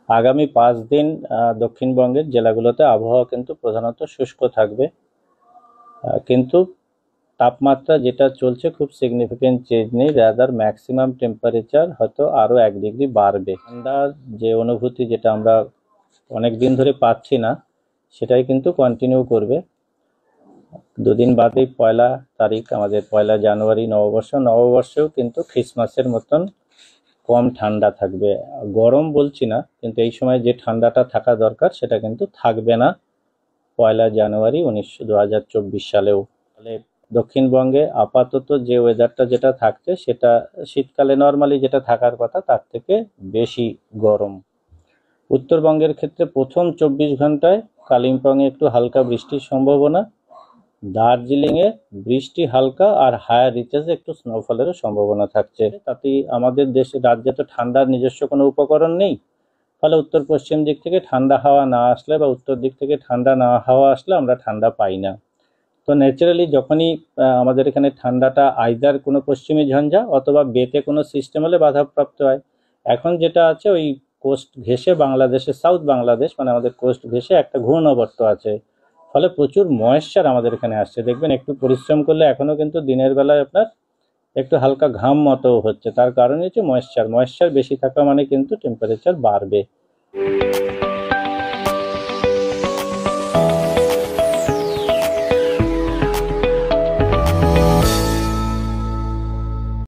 আগামী 5 দিন দক্ষিণবঙ্গের জেলাগুলোতে আবহাওয়া কিন্তু প্রধানত শুষ্ক থাকবে, কিন্তু তাপমাত্রা যেটা চলছে খুব সিগনিফিকেন্ট চেঞ্জ নেই, রাদার ম্যাক্সিমাম টেম্পারেচার হয়তো আরও 1 ডিগ্রি বাড়বে। ঠান্ডার যে অনুভূতি যেটা আমরা অনেক দিন ধরে পাচ্ছি না, সেটাই কিন্তু কন্টিনিউ করবে। দুদিন বাদেই 1 তারিখ আমাদের 1 জানুয়ারি নববর্ষেও কিন্তু ক্রিসমাসের মতন কম ঠান্ডা থাকবে। গরম বলছি না, কিন্তু এই সময় যে ঠান্ডাটা থাকা দরকার সেটা কিন্তু থাকবে না 1 জানুয়ারি 2024 সালেও। ফলে দক্ষিণবঙ্গে আপাতত যে ওয়েদারটা যেটা থাকছে সেটা শীতকালে নর্মালি যেটা থাকার কথা তার থেকে বেশি গরম। উত্তরবঙ্গের ক্ষেত্রে প্রথম 24 ঘন্টায় কালিম্পংয়ে একটু হালকা বৃষ্টির সম্ভাবনা, দার্জিলিংয়ে বৃষ্টি হালকা আর হায়ার রিচেসে একটু স্নোফলেরও সম্ভাবনা থাকছে। তাতেই আমাদের রাজ্যে তো ঠান্ডার নিজস্ব কোনো উপকরণ নেই, ফলে উত্তর পশ্চিম দিক থেকে ঠান্ডা হাওয়া না আসলে বা উত্তর দিক থেকে ঠান্ডা না হাওয়া আসলে আমরা ঠান্ডা পাই না। তো ন্যাচারালি যখনই আমাদের এখানে ঠান্ডাটা আইদার কোনো পশ্চিমী ঝঞ্ঝা অথবা বেতে কোনো সিস্টেম হলে বাধাপ্রাপ্ত হয়। এখন যেটা আছে ওই কোস্ট ঘেঁষে বাংলাদেশে, সাউথ বাংলাদেশ মানে আমাদের কোস্ট ঘেঁষে একটা ঘূর্ণাবর্ত আছে, ফলে প্রচুর ময়েশ্চার আমাদের এখানে আসছে। দেখবেন একটু পরিশ্রম করলে এখনও কিন্তু দিনের বেলায় আপনার একটু হালকা ঘাম মতো হচ্ছে, তার কারণ হচ্ছে ময়েশ্চার বেশি থাকা মানে কিন্তু টেম্পারেচার বাড়বে।